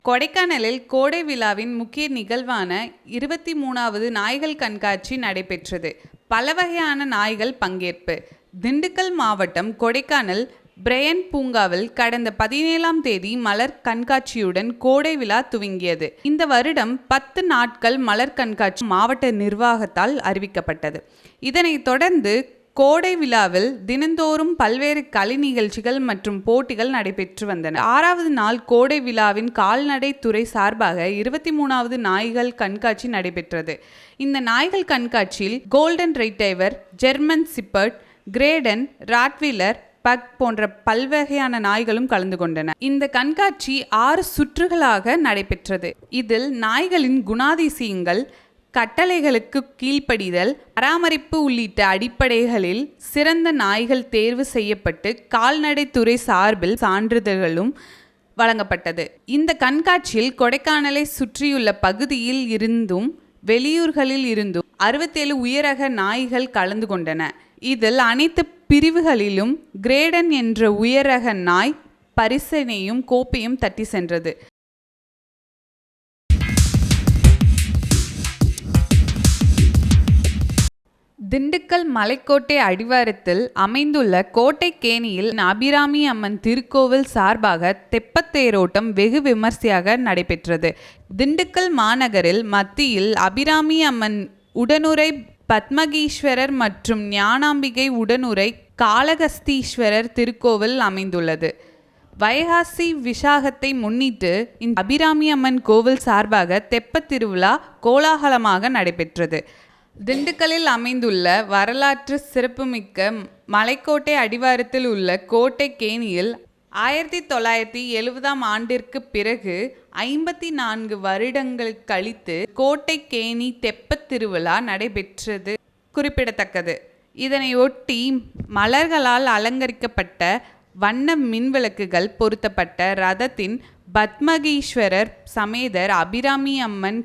கொடைக்கானலில் கோடை விழாவின் முக்கிய நிகழ்வான 23வது நாய்கள் கண்காட்சி நடைபெற்றது. பல வகையான நாய்கள் பங்கேற்பு. திண்டுக்கல் மாவட்டம் கொடைக்கானல் பிரையன் பூங்காவில் கடந்த 17ஆம் தேதி மலர் கண்காட்சியுடன் கோடை விழா துவங்கியது. இந்த வருடம் 10 நாட்கள் மலர் கண்காட்சி மாவட்ட நிர்வாகத்தால் அறிவிக்கப்பட்டது. இதனைத் தொடர்ந்து கோடை விழாவில் தினந்தோறும் பல்வேறு கலை நிகழ்ச்சிகள் மற்றும் போட்டிகள் நடைபெற்று வந்தன. 6வது நாள் கோடை விழாவின் கால்நடை துறை சார்பாக 23வது நாய்கள் கண்காட்சி நடைபெற்றது. இந்த நாய்கள் கண்காட்சியில் golden retriever, German shepherd, Great Dane, Rottweiler, pug போன்ற பல்வகையான நாய்களும் கலந்து கொண்டன. இந்த கண்காட்சி 6 சுற்றுகளாக நடைபெற்றது. இதில் நாய்களின் குணாதிசயங்கள், கட்டளைகளுக்கு கீழ்ப்படிதல், பராமரிப்பு உள்ளிட்ட அடிப்படைகளில் சிறந்த நாய்கள் தேர்வு செய்யப்பட்டு கால்நடைத்துறை சார்பில் சான்றிதழ்களும் வழங்கப்பட்டது. இந்த கண்காட்சியில் கொடைக்கானலை சுற்றியுள்ள பகுதியில் இருந்தும் வெளியூர்களில் இருந்தும் 67 உயரக நாய்கள் கலந்து கொண்டன. இதில் அனைத்து பிரிவுகளிலும் கிரேடன் என்ற உயரக நாய் பரிசினையும் கோப்பையும் தட்டி சென்றது. திண்டுக்கல் மலைக்கோட்டை அடிவாரத்தில் அமைந்துள்ள கோட்டை கேணியில் அபிராமி அம்மன் திருக்கோவில் சார்பாக தெப்பத்தேரோட்டம் வெகு விமர்சையாக நடைபெற்றது. திண்டுக்கல் மாநகரில் மத்தியில் அபிராமி அம்மன் உடனுறை பத்மகீஸ்வரர் மற்றும் ஞானாம்பிகை உடனுறை காளகஸ்தீஸ்வரர் திருக்கோவில் அமைந்துள்ளது. வைகாசி விசாகத்தை முன்னிட்டு இந்த அபிராமி அம்மன் கோவில் சார்பாக தெப்பத் திருவிழா கோலாகலமாக நடைபெற்றது. திண்டுக்கல்லில் அமைந்துள்ள வரலாற்று சிறப்புமிக்க மலைக்கோட்டை அடிவாரத்தில் உள்ள கோட்டை கேணியில் 1970ஆம் ஆண்டிற்கு பிறகு 54 வருடங்கள் கழித்து கோட்டை கேணி தெப்பத் திருவிழா நடைபெற்றது குறிப்பிடத்தக்கது. இதனை ஒட்டி மலர்களால் அலங்கரிக்கப்பட்ட வண்ண மின்விளக்குகள் பொருத்தப்பட்ட ரதத்தின் பத்மகீஸ்வரர் சமேதர் அபிராமி அம்மன்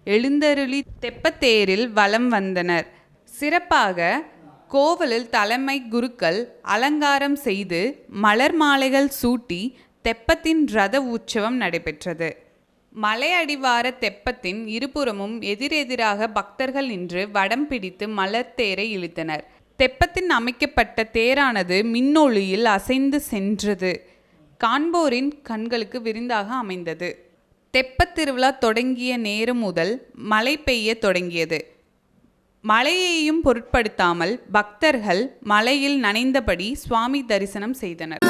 எழுந்தருளி தெப்பத்தேரில் வலம் வந்தனர். சிறப்பாக கோவிலில் தலைமை குருக்கள் அலங்காரம் செய்து மலர் மாலைகள் சூட்டி தெப்பத்தின் ரத உற்சவம் நடைபெற்றது. மலை அடிவார தெப்பத்தின் இருபுறமும் எதிரெதிராக பக்தர்கள் நின்று வடம் பிடித்து மலர் தேரை இழுத்தனர். தெப்பத்தின் அமைக்கப்பட்ட தேரானது மின்னொளியில் அசைந்து சென்றது. காண்போரின் கண்களுக்கு விருந்தாக அமைந்தது. தெப்பத் திருவிழா தொடங்கிய நேரம் முதல் மழை பெய்ய தொடங்கியது. மழையையும் பொருட்படுத்தாமல் பக்தர்கள் மழையில் நனைந்தபடி சுவாமி தரிசனம் செய்தனர்.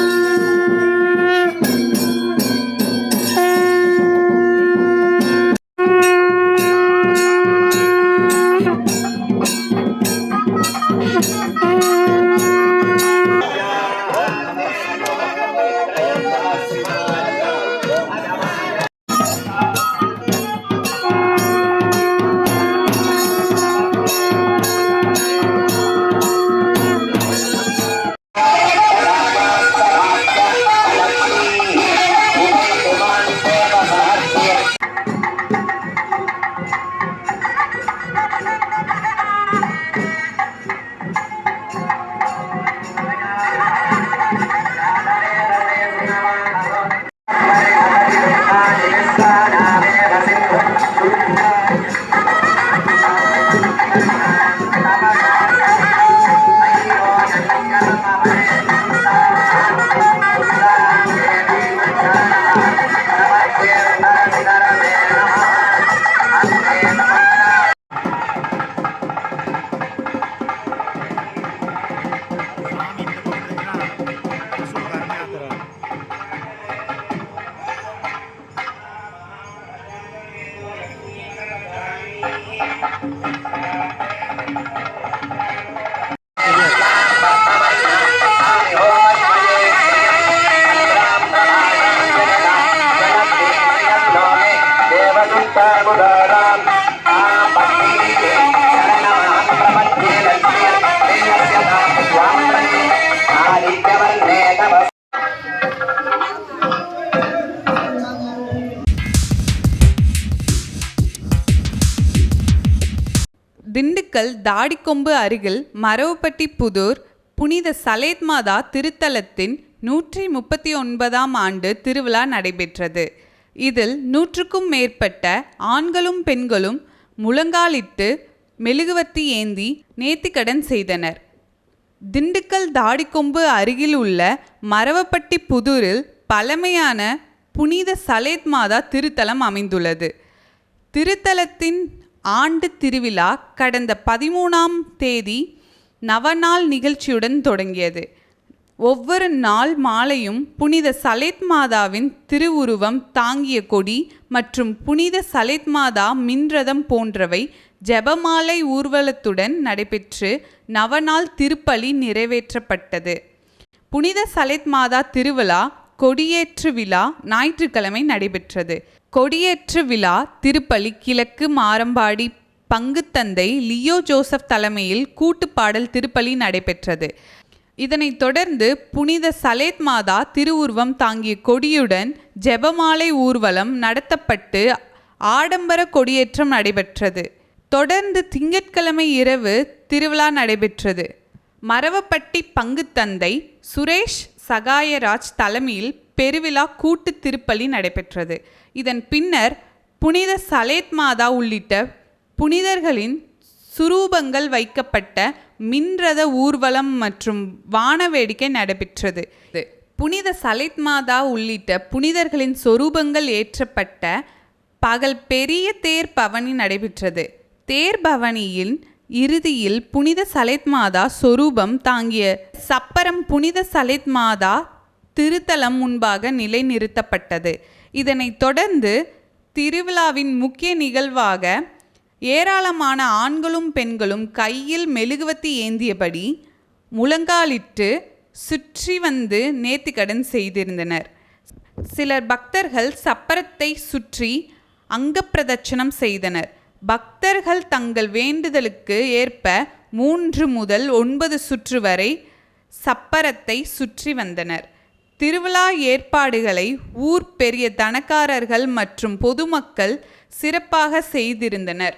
திண்டுக்கல் தாடிக்கொம்பு அருகில் மரவுப்பட்டி புதூர் புனித சலேத் மாதா திருத்தலத்தின் 139ஆம் ஆண்டு திருவிழா நடைபெற்றது. இதில் 100க்கும் மேற்பட்ட ஆண்களும் பெண்களும் முழங்காலிட்டு மெழுகுவர்த்தி ஏந்தி நேர்த்திக்கடன் செய்தனர். திண்டுக்கல் தாடிக்கொம்பு அருகில் உள்ள மரவப்பட்டி புதூரில் பழமையான புனித சலேத் மாதா திருத்தலம் அமைந்துள்ளது. திருத்தலத்தின் ஆண்டு திருவிழா கடந்த 13ஆம் தேதி நவநாள் நிகழ்ச்சியுடன் தொடங்கியது. ஒவ்வொரு நாள் மாலையும் புனித சலேத் மாதாவின் திருவுருவம் தாங்கிய கொடி மற்றும் புனித சலேத் மாதா மின்ரதம் போன்றவை ஜெபமாலை ஊர்வலத்துடன் நடைபெற்று நவநாள் திருப்பலி நிறைவேற்றப்பட்டது. புனித சலேத் மாதா திருவிழா கொடியேற்று விழா ஞாயிற்றுக்கிழமை நடைபெற்றது. கொடியேற்று விழா திருப்பலி கிழக்கு மாரம்பாடி பங்குத்தந்தை லியோ ஜோசப் தலைமையில் கூட்டுப்பாடல் திருப்பலி நடைபெற்றது. இதனைத் தொடர்ந்து புனித சலேத் மாதா திருவுருவம் தாங்கிய கொடியுடன் ஜெபமாலை ஊர்வலம் நடத்தப்பட்டு ஆடம்பர கொடியேற்றம் நடைபெற்றது. தொடர்ந்து திங்கட்கிழமை இரவு திருவிழா நடைபெற்றது. மரவப்பட்டி பங்குத்தந்தை சுரேஷ் சகாயராஜ் தலைமையில் பெருவிழா கூட்டு திருப்பலி நடைபெற்றது. இதன் பின்னர் புனித சலேத் மாதா உள்ளிட்ட புனிதர்களின் சுரூபங்கள் வைக்கப்பட்ட மின்ரத ஊர்வலம் மற்றும் வான வேடிக்கை நடைபெற்றது. புனித சலேத் மாதா உள்ளிட்ட புனிதர்களின் சொரூபங்கள் ஏற்றப்பட்ட பகல் பெரிய தேர் பவனி நடைபெற்றது. தேர் பவனியின் இறுதியில் புனித சலேத் மாதா சொரூபம் தாங்கிய சப்பரம் புனித சலேத் மாதா திருத்தலம் முன்பாக நிலைநிறுத்தப்பட்டது. இதனைத் தொடர்ந்து திருவிழாவின் முக்கிய நிகழ்வாக ஏராளமான ஆண்களும் பெண்களும் கையில் மெழுகுவர்த்தி ஏந்தியபடி முழங்காலிட்டு சுற்றி வந்து நேர்த்திக்கடன் செய்திருந்தனர். சிலர் பக்தர்கள் சப்பரத்தை சுற்றி அங்கப்பிரதட்சணம் செய்தனர். பக்தர்கள் தங்கள் வேண்டுதலுக்கு ஏற்ப 3 முதல் 9 சுற்று வரை சப்பரத்தை சுற்றி வந்தனர். திருவிழா ஏற்பாடுகளை ஊர் பெரிய தனக்காரர்கள் மற்றும் பொதுமக்கள் சிறப்பாக செய்திருந்தனர்.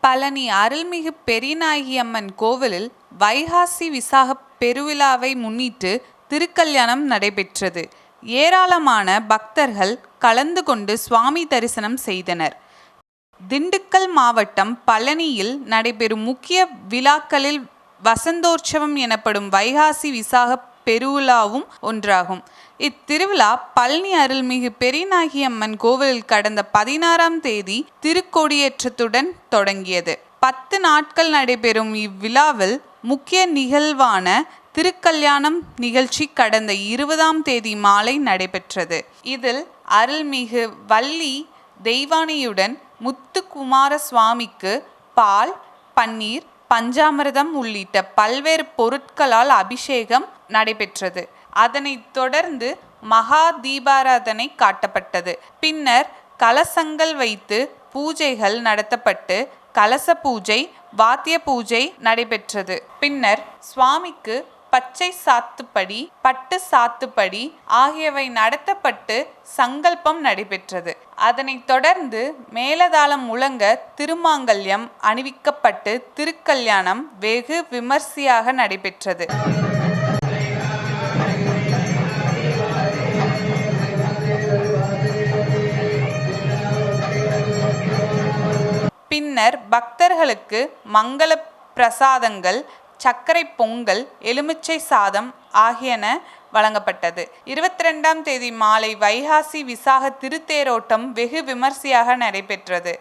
பழனி அருள்மிகு பெரியநாயகி அம்மன் கோவிலில் வைகாசி விசாக பெருவிழாவை முன்னிட்டு திருக்கல்யாணம் நடைபெற்றது. ஏராளமான பக்தர்கள் கலந்து கொண்டு சுவாமி தரிசனம் செய்தனர். திண்டுக்கல் மாவட்டம் பழனியில் நடைபெறும் முக்கிய விழாக்களில் வசந்தோற்சவம் எனப்படும் வைகாசி விசாக பெருவிழாவும் ஒன்றாகும். இத்திருவிழா பழனி அருள்மிகு பெரியநாயகி அம்மன் கோவிலில் கடந்த 16ஆம் தேதி திருக்கொடியேற்றத்துடன் தொடங்கியது. 10 நாட்கள் நடைபெறும் இவ்விழாவில் முக்கிய நிகழ்வான திருக்கல்யாணம் நிகழ்ச்சி கடந்த 20ஆம் தேதி மாலை நடைபெற்றது. இதில் அருள்மிகு வள்ளி தெய்வானையுடன் முத்துக்குமார சுவாமிக்கு பால், பன்னீர், பஞ்சாமிர்தம் உள்ளிட்ட பல்வேறு பொருட்களால் அபிஷேகம் நடைபெற்றது. அதனைத் தொடர்ந்து மகா தீபாராதனை காட்டப்பட்டது. பின்னர் கலசங்கள் வைத்து பூஜைகள் நடத்தப்பட்டு கலச பூஜை, வாத்திய பூஜை நடைபெற்றது. பின்னர் சுவாமிக்கு பச்சை சாத்துப்படி, பட்டு சாத்துப்படி ஆகியவை நடத்தப்பட்டு சங்கல்பம் நடைபெற்றது. அதனைத் தொடர்ந்து மேலதாளம் முழங்க திருமாங்கல்யம் அணிவிக்கப்பட்டு திருக்கல்யாணம் வெகு விமர்சையாக நடைபெற்றது. பின்னர் பக்தர்களுக்கு மங்கள பிரசாதங்கள், சர்க்கரை பொங்கல், எலுமிச்சை சாதம் ஆகியன வழங்கப்பட்டது. 22ஆம் தேதி மாலை வைகாசி விசாக திருத்தேரோட்டம் வெகு விமர்சையாக நடைபெற்றது.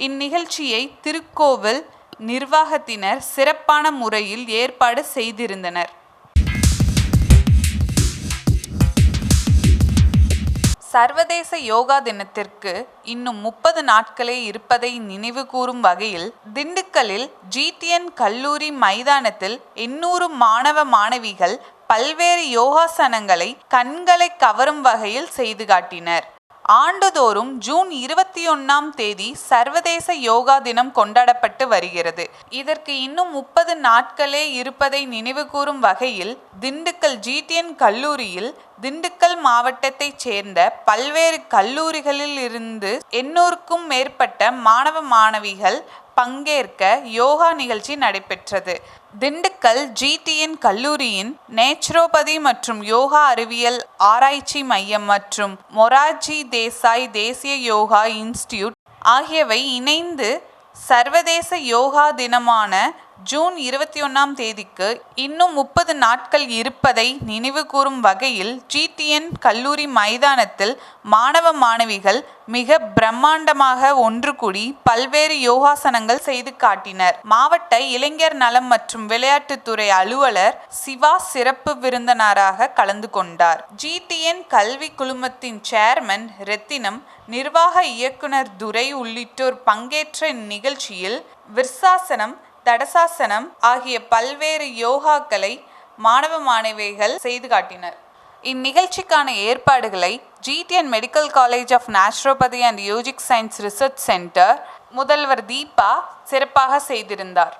இந்நிகழ்ச்சியை திருக்கோவில் நிர்வாகத்தினர் சிறப்பான முறையில் ஏற்பாடு செய்திருந்தனர். சர்வதேச யோகா தினத்திற்கு இன்னும் 30 நாட்களே இருப்பதை நினைவு கூறும் வகையில் திண்டுக்கல்லில் GTN கல்லூரி மைதானத்தில் 800 மாணவ மாணவிகள் பல்வேறு யோகாசனங்களை கண்களை கவரும் வகையில் செய்து காட்டினர். ஆண்டுதோறும் ஜூன் 21 சர்வதேச யோகா தினம் கொண்டாடப்பட்டு வருகிறது. இதற்கு இன்னும் 30 நாட்களே இருப்பதை நினைவுகூரும் வகையில் திண்டுக்கல் GTN கல்லூரியில் திண்டுக்கல் மாவட்டத்தைச் சேர்ந்த பல்வேறு கல்லூரிகளில் இருந்து 800க்கும் மேற்பட்ட மாணவ மாணவிகள் பங்கேற்க யோகா நிகழ்ச்சி நடைபெற்றது. திண்டுக்கல் GTN கல்லூரியின் நேச்சுரோபதி மற்றும் யோகா அறிவியல் ஆராய்ச்சி மையம் மற்றும் மொரார்ஜி தேசாய் தேசிய யோகா இன்ஸ்டிடியூட் ஆகியவை இணைந்து சர்வதேச யோகா தினமான ஜூன் 21 இன்னும் 30 நாட்கள் இருப்பதை நினைவுகூரும் வகையில் GTN கல்லூரி மைதானத்தில் மாணவ மாணவிகள் மிக பிரம்மாண்டமாக ஒன்று கூடி பல்வேறு யோகாசனங்கள் செய்து காட்டினர். மாவட்ட இளைஞர் நலம் மற்றும் விளையாட்டுத்துறை அலுவலர் சிவா சிறப்பு விருந்தினராக கலந்து கொண்டார். GTN கல்வி குழுமத்தின் சேர்மன் ரத்தினம், நிர்வாக இயக்குனர் துரை உள்ளிட்டோர் பங்கேற்ற இந்நிகழ்ச்சியில் விர்சாசனம், தடசாசனம் ஆகிய பல்வேறு யோகாக்களை மாணவ மாணவிகள் செய்து காட்டினர். இந்நிகழ்ச்சிக்கான ஏற்பாடுகளை GTN medical college of naturopathy and yogic science research centre முதல்வர் தீபா சிறப்பாக செய்திருந்தார்.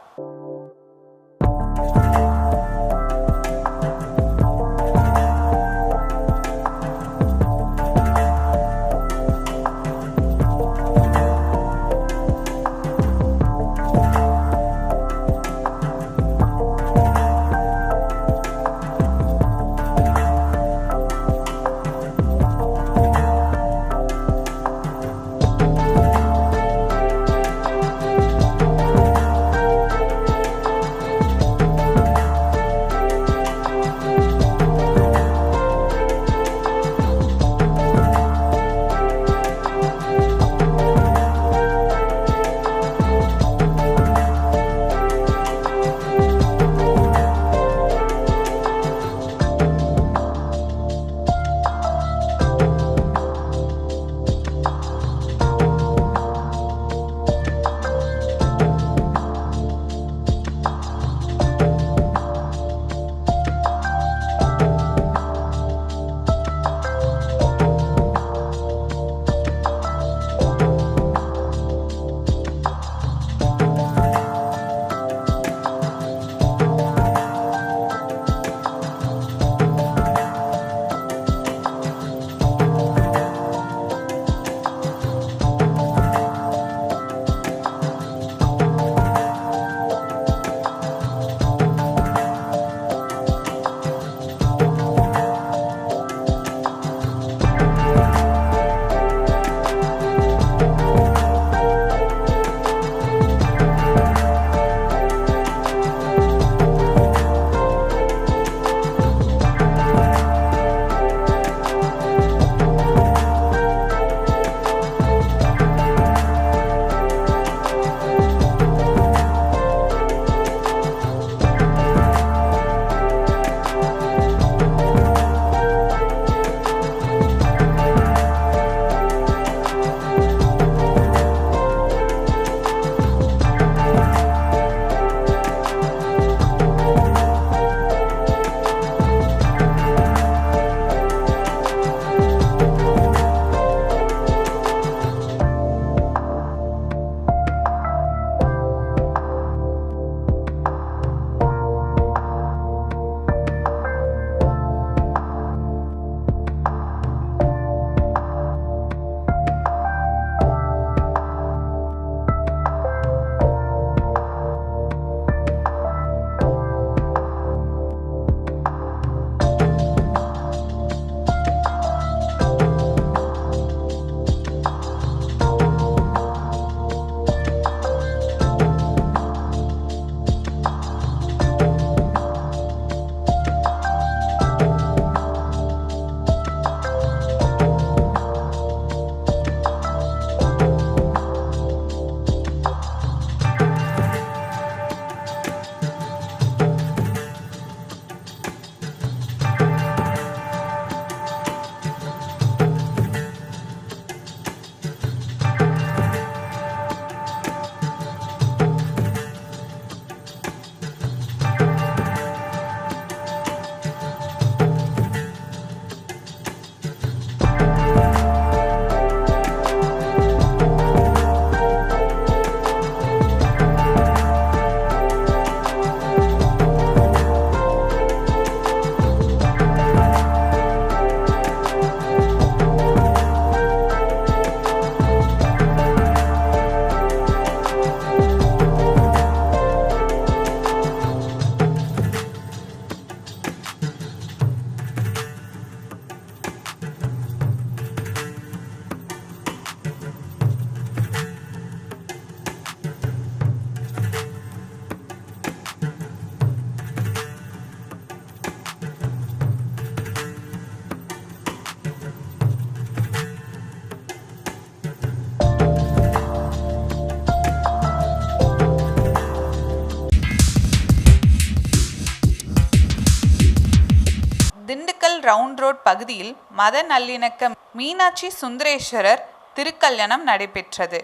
ரவுண்ட் ரோட் பகுதியில் மத நல்லிணக்க மீனாட்சி சுந்தரேஸ்வரர் திருக்கல்யாணம் நடைபெற்றது.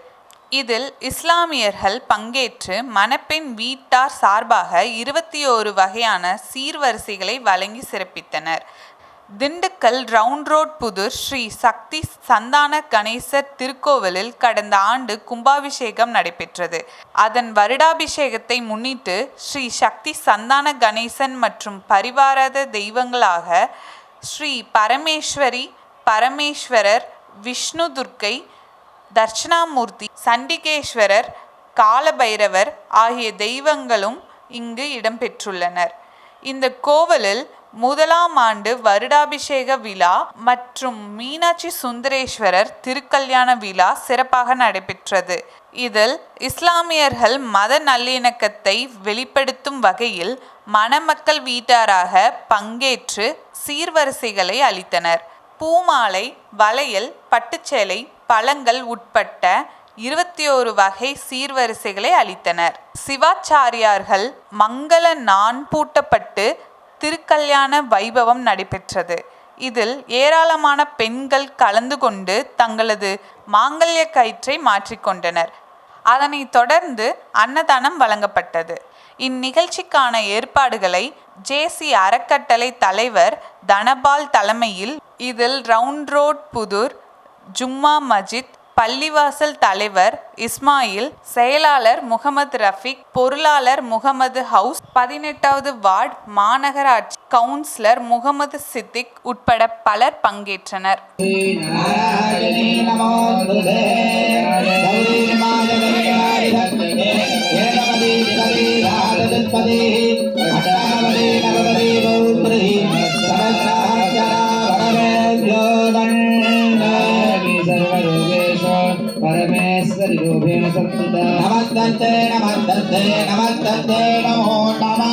இதில் இஸ்லாமியர்கள் பங்கேற்று மணப்பெண் வீட்டார் சார்பாக 21 வகையான சீர்வரிசைகளை வழங்கி சிறப்பித்தனர். திண்டுக்கல் ரவுண்ட் ரோட் புதூர் ஸ்ரீ சக்தி சந்தான கணேசர் திருக்கோவிலில் கடந்த ஆண்டு கும்பாபிஷேகம் நடைபெற்றது. அதன் வருடாபிஷேகத்தை முன்னிட்டு ஸ்ரீ சக்தி சந்தான கணேசன் மற்றும் பரிவார தெய்வங்களாக ஸ்ரீ பரமேஸ்வரி, பரமேஸ்வரர், விஷ்ணு துர்க்கை, தட்சிணாமூர்த்தி, சண்டிகேஸ்வரர், காலபைரவர் ஆகிய தெய்வங்களும் இங்கு இடம்பெற்றுள்ளனர். இந்த கோவிலில் முதலாம் ஆண்டு வருடாபிஷேக விழா மற்றும் மீனாட்சி சுந்தரேஸ்வரர் திருக்கல்யாண விழா சிறப்பாக நடைபெற்றது. இதில் இஸ்லாமியர்கள் மத நல்லிணக்கத்தை வெளிப்படுத்தும் வகையில் மணமக்கள் வீட்டாராக பங்கேற்று சீர்வரிசைகளை அளித்தனர். பூமாலை, வளையல், பட்டுச்சேலை, பழங்கள் உட்பட்ட 21 வகை சீர்வரிசைகளை அளித்தனர். சிவாச்சாரியார்கள் மங்கள நான் பூட்டப்பட்டு திருக்கல்யாண வைபவம் நடைபெற்றது. இதில் ஏராளமான பெண்கள் கலந்து கொண்டு தங்களது மாங்கல்ய கயிற்றை மாற்றிக்கொண்டனர். அதனைத் தொடர்ந்து அன்னதானம் வழங்கப்பட்டது. இந்நிகழ்ச்சிக்கான ஏற்பாடுகளை ஜேசி அறக்கட்டளை தலைவர் தனபால் தலைமையில் இதில் ரவுண்ட் ரோட் புதூர் ஜும்மா மஜித், பள்ளிவாசல் தலைவர் இஸ்மாயில், செயலாளர் முகமது ரஃபிக், பொருளாளர் முகமது ஹவுஸ், 18வது வார்டு மாநகராட்சி கவுன்சிலர் முகமது சித்திக் உட்பட பலர் பங்கேற்றனர். परमेश्वरी रूपेण संस्थिता नमस्ते नमस्ते नमस्ते नमो नमः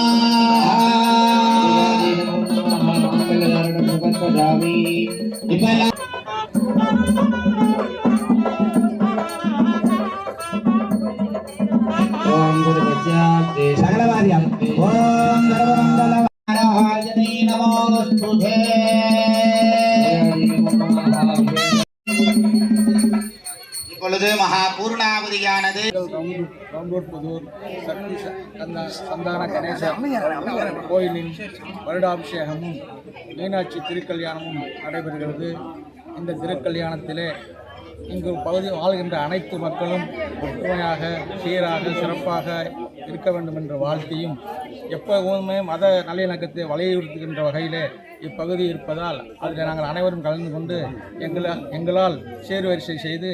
मंगलधारणं उपस्पदामि ओम गुरुवज्जाते सकलवार्यं ओम सर्वमंगलवारायते नमोस्तुते இப்பொழுது மகா பூர்ணாவதியானது ரவுண்ட் ரோட் புதூர் சக்தி சந்தான கணேசர் கோயிலின் வருடாபிஷேகமும் மீனாட்சி திருக்கல்யாணமும் நடைபெறுகிறது. இந்த திருக்கல்யாணத்திலே இங்கு பகுதி வாழ்கின்ற அனைத்து மக்களும் ஒற்றுமையாக, சீராக, சிறப்பாக இருக்க வேண்டும் என்ற வாழ்க்கையும் எப்போதுமே மத நல்லிணக்கத்தை வலியுறுத்துகின்ற வகையிலே இப்பகுதி இருப்பதால் அதில் நாங்கள் அனைவரும் கலந்து கொண்டு எங்களால் சேர்வரிசை செய்து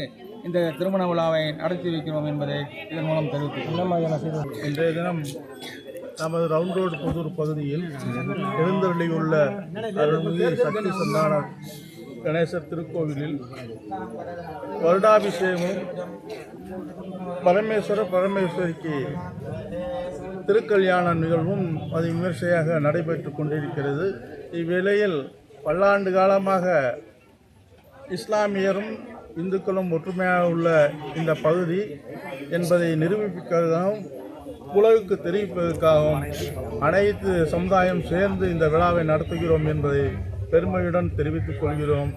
இந்த திருமண விழாவை நடத்தி வைக்கிறோம் என்பதை இதன் மூலம் தெரிவித்துள்ளோம். இன்றைய தினம் நமது ரவுண்ட் ரோடு புதூர் பகுதியில் எழுந்தருளியுள்ள அருள்மிகு சக்தி சந்தான கணேசர் திருக்கோவிலில் வருடாபிஷேகமும் பரமேஸ்வரிக்கு திருக்கல்யாண நிகழ்வும் அது விமர்சையாக நடைபெற்று கொண்டிருக்கிறது. இவ்வேளையில் பல்லாண்டு காலமாக இஸ்லாமியரும் இந்துக்களும் ஒற்றுமையாக உள்ள இந்த பகுதி என்பதை நிரூபிப்பதற்காகவும் உலகுக்கு தெரிவிப்பதற்காகவும் அனைத்து சமுதாயம் சேர்ந்து இந்த விழாவை நடத்துகிறோம் என்பதை பெருமையுடன் தெரிவித்துக் கொள்கிறோம்.